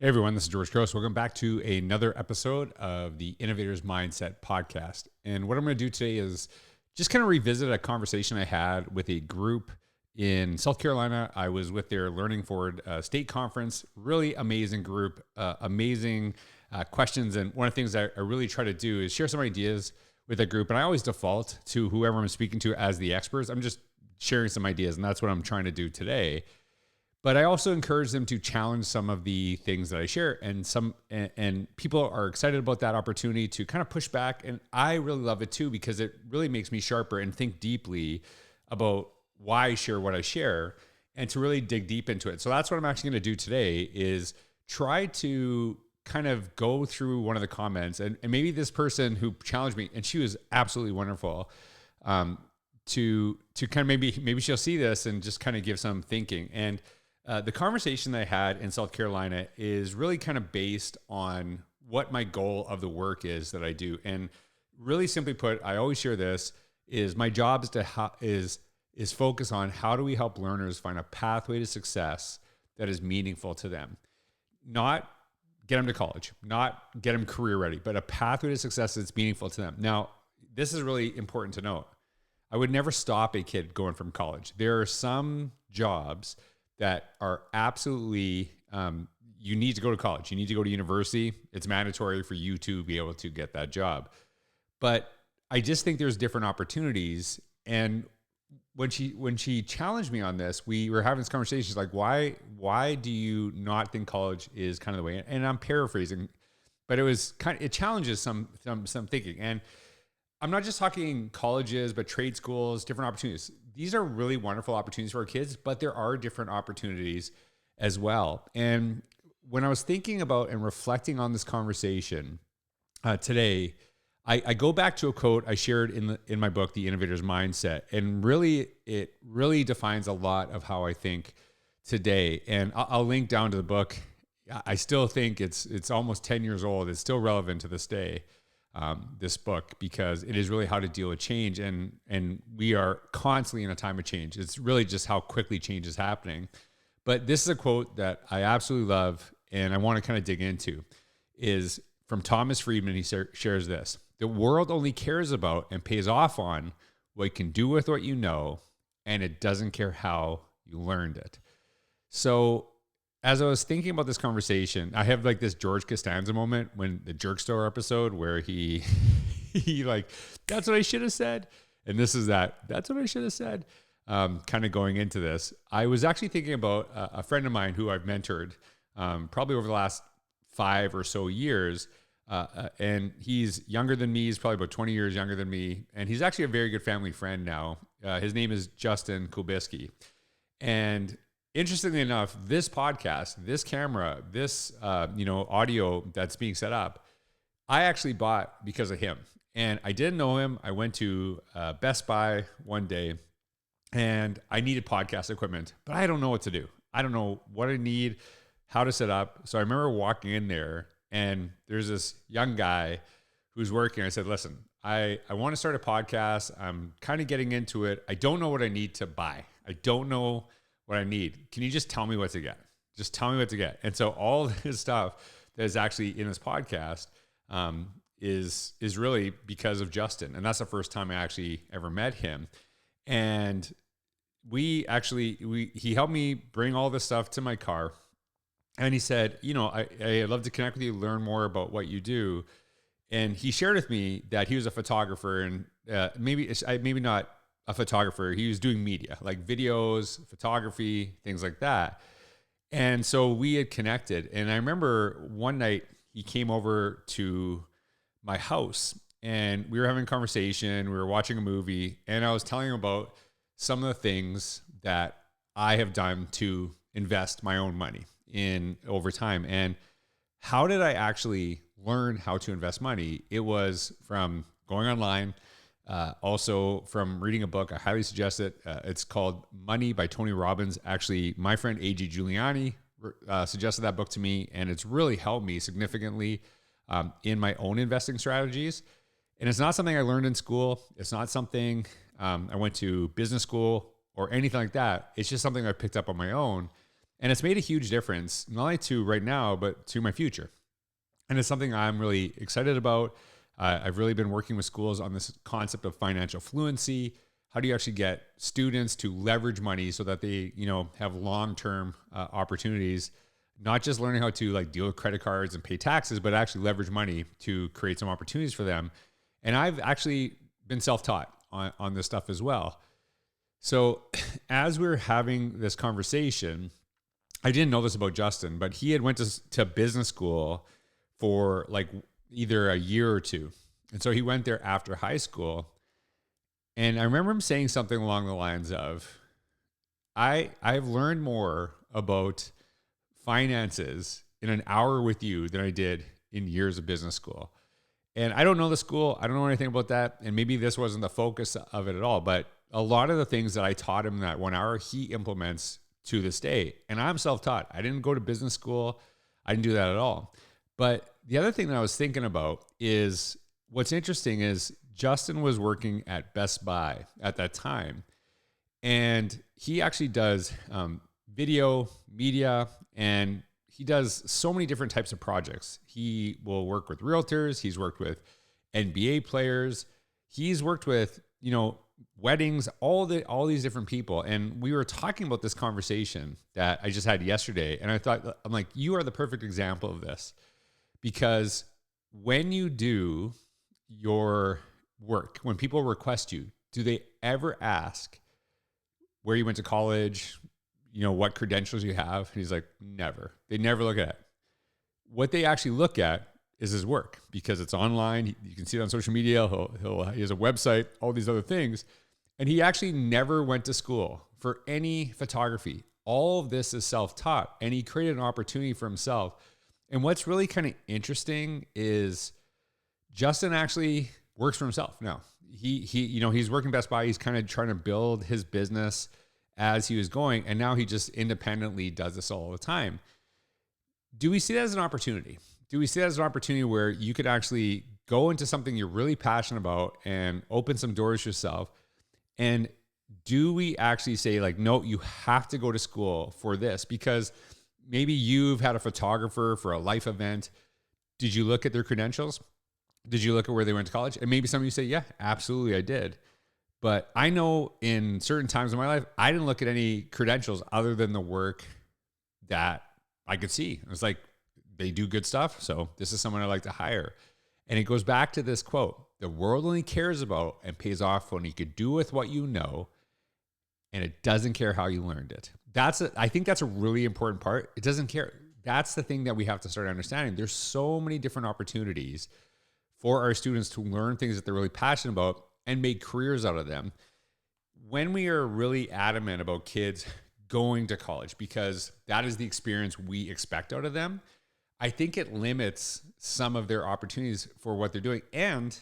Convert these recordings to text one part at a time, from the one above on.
Hey everyone, this is George Couros. Welcome back to another episode of the Innovator's Mindset podcast. And what I'm going to do today is just kind of revisit a conversation I had with a group in South Carolina. I was with their Learning Forward state conference. Really amazing group, amazing questions. And one of the things I really try to do is share some ideas with that group. And I always default to whoever I'm speaking to as the experts. I'm just sharing some ideas, and that's what I'm trying to do today. But I also encourage them to challenge some of the things that I share, and people are excited about that opportunity to kind of push back. And I really love it too, because it really makes me sharper and think deeply about why I share what I share and to really dig deep into it. So that's what I'm actually going to do today is try to kind of go through one of the comments and maybe this person who challenged me, and she was absolutely wonderful, to kind of maybe she'll see this and just kind of give some thinking. And the conversation that I had in South Carolina is really kind of based on what my goal of the work is that I do. And really simply put, I always share this, is my job is focus on how do we help learners find a pathway to success that is meaningful to them. Not get them to college, not get them career ready, but a pathway to success that's meaningful to them. Now, this is really important to note. I would never stop a kid going from college. There are some jobs that are absolutely, you need to go to college. You need to go to university. It's mandatory for you to be able to get that job. But I just think there's different opportunities. And when she challenged me on this, we were having this conversation. She's like, why do you not think college is kind of the way? And I'm paraphrasing, but it challenges some thinking. And I'm not just talking colleges, but trade schools, different opportunities. These are really wonderful opportunities for our kids, but there are different opportunities as well. And when I was thinking about and reflecting on this conversation today, I go back to a quote I shared in my book, The Innovator's Mindset. And really, it really defines a lot of how I think today. And I'll link down to the book. I still think it's almost 10 years old. It's still relevant to this day. This book, because it is really how to deal with change, and we are constantly in a time of change. It's really just how quickly change is happening. But this is a quote that I absolutely love, and I want to kind of dig into, is from Thomas Friedman. He shares this: the world only cares about and pays off on what you can do with what you know, and it doesn't care how you learned it. So as I was thinking about this conversation, I have like this George Costanza moment when the Jerkstore episode where he like, that's what I should have said. And this is that's what I should have said. Kind of going into this, I was actually thinking about a friend of mine who I've mentored probably over the last 5 or so years. And he's younger than me. He's probably about 20 years younger than me. And he's actually a very good family friend now. His name is Justin Kubisky. And interestingly enough, this podcast, this camera, this audio that's being set up, I actually bought because of him. And I didn't know him. I went to Best Buy one day, and I needed podcast equipment, but I don't know what to do. I don't know what I need, how to set up. So I remember walking in there, and there's this young guy who's working. I said, listen, I want to start a podcast. I'm kind of getting into it. I don't know what I need to buy. I don't know what I need. Can you just tell me what to get? Just tell me what to get. And so all this stuff that is actually in this podcast is really because of Justin. And that's the first time I actually ever met him. And he helped me bring all this stuff to my car. And he said, I'd love to connect with you, learn more about what you do. And he shared with me that he was a photographer, and maybe not a photographer. He was doing media, like videos, photography, things like that. And so we had connected. And I remember one night he came over to my house, and we were having a conversation. We were watching a movie, and I was telling him about some of the things that I have done to invest my own money in over time. And how did I actually learn how to invest money? It was from going online, also from reading a book. I highly suggest it. It's called Money by Tony Robbins. Actually, my friend A.G. Giuliani suggested that book to me, and it's really helped me significantly in my own investing strategies. And it's not something I learned in school. It's not something I went to business school or anything like that. It's just something I picked up on my own. And it's made a huge difference, not only to right now, but to my future. And it's something I'm really excited about. I've really been working with schools on this concept of financial fluency. How do you actually get students to leverage money so that they, have long-term opportunities, not just learning how to like deal with credit cards and pay taxes, but actually leverage money to create some opportunities for them. And I've actually been self-taught on this stuff as well. So as we're having this conversation, I didn't know this about Justin, but he had went to business school for like either a year or two. And so he went there after high school. And I remember him saying something along the lines of, I've learned more about finances in an hour with you than I did in years of business school. And I don't know the school. I don't know anything about that. And maybe this wasn't the focus of it at all. But a lot of the things that I taught him in that 1 hour, he implements to this day. And I'm self-taught. I didn't go to business school. I didn't do that at all. But the other thing that I was thinking about is what's interesting is Justin was working at Best Buy at that time. And he actually does video, media, and he does so many different types of projects. He will work with realtors. He's worked with NBA players. He's worked with, weddings, all these different people. And we were talking about this conversation that I just had yesterday. And I'm like, you are the perfect example of this, because when you do your work, when people request you, do they ever ask where you went to college, what credentials you have? And he's like, never. They never look at it. What they actually look at is his work, because it's online. You can see it on social media. He has a website, all these other things. And he actually never went to school for any photography. All of this is self-taught, and he created an opportunity for himself. And what's really kind of interesting is Justin actually works for himself now. He's working Best Buy. He's kind of trying to build his business as he was going. And now he just independently does this all the time. Do we see that as an opportunity? Do we see that as an opportunity where you could actually go into something you're really passionate about and open some doors yourself? And do we actually say like, no, you have to go to school for this? Because maybe you've had a photographer for a life event. Did you look at their credentials? Did you look at where they went to college? And maybe some of you say, yeah, absolutely, I did. But I know in certain times in my life, I didn't look at any credentials other than the work that I could see. It was like, they do good stuff, so this is someone I'd like to hire. And it goes back to this quote: the world only cares about and pays off when you could do with what you know, and it doesn't care how you learned it. I think that's a really important part. It doesn't care. That's the thing that we have to start understanding. There's so many different opportunities for our students to learn things that they're really passionate about and make careers out of them. When we are really adamant about kids going to college, because that is the experience we expect out of them, I think it limits some of their opportunities for what they're doing. And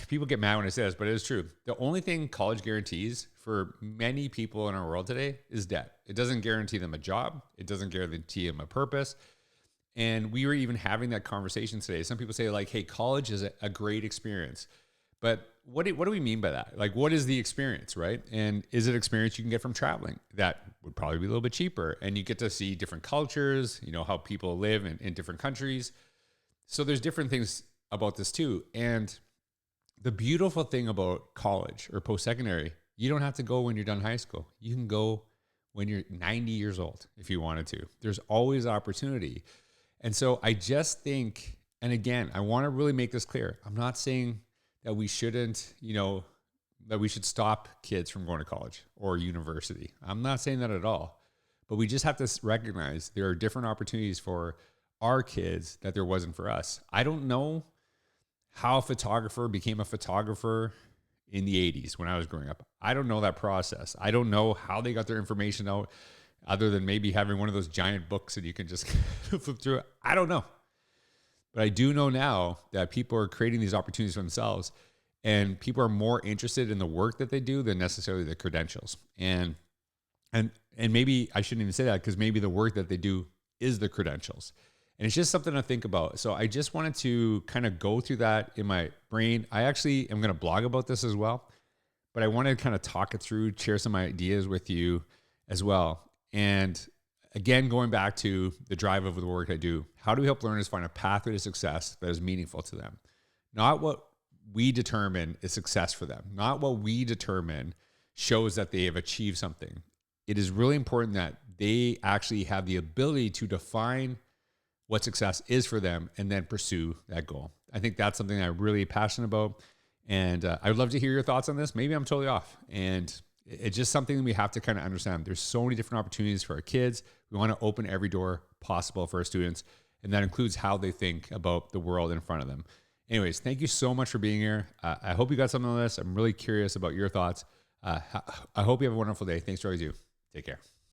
people get mad when I say this, but it is true. The only thing college guarantees for many people in our world today is debt. It doesn't guarantee them a job. It doesn't guarantee them a purpose. And we were even having that conversation today. Some people say like, hey, college is a great experience. But what do we mean by that? Like, what is the experience, right? And is it experience you can get from traveling? That would probably be a little bit cheaper. And you get to see different cultures, how people live in different countries. So there's different things about this too. And the beautiful thing about college or post-secondary, you don't have to go when you're done high school. You can go when you're 90 years old if you wanted to. There's always opportunity. And so I just think, and again, I want to really make this clear. I'm not saying that we shouldn't, that we should stop kids from going to college or university. I'm not saying that at all. But we just have to recognize there are different opportunities for our kids that there wasn't for us. I don't know how a photographer became a photographer in the 80s when I was growing up. I don't know that process. I don't know how they got their information out other than maybe having one of those giant books that you can just flip through. I don't know. But I do know now that people are creating these opportunities for themselves, and people are more interested in the work that they do than necessarily the credentials. And maybe I shouldn't even say that, because maybe the work that they do is the credentials. And it's just something to think about. So I just wanted to kind of go through that in my brain. I actually am going to blog about this as well, but I want to kind of talk it through, share some ideas with you as well. And again, going back to the drive of the work I do, how do we help learners find a pathway to success that is meaningful to them? Not what we determine is success for them, not what we determine shows that they have achieved something. It is really important that they actually have the ability to define what success is for them and then pursue that goal. I think that's something I'm really passionate about. And I would love to hear your thoughts on this. Maybe I'm totally off. And it's just something that we have to kind of understand. There's so many different opportunities for our kids. We want to open every door possible for our students. And that includes how they think about the world in front of them. Anyways, thank you so much for being here. I hope you got something on this. I'm really curious about your thoughts. I hope you have a wonderful day. Thanks for all you do. Take care.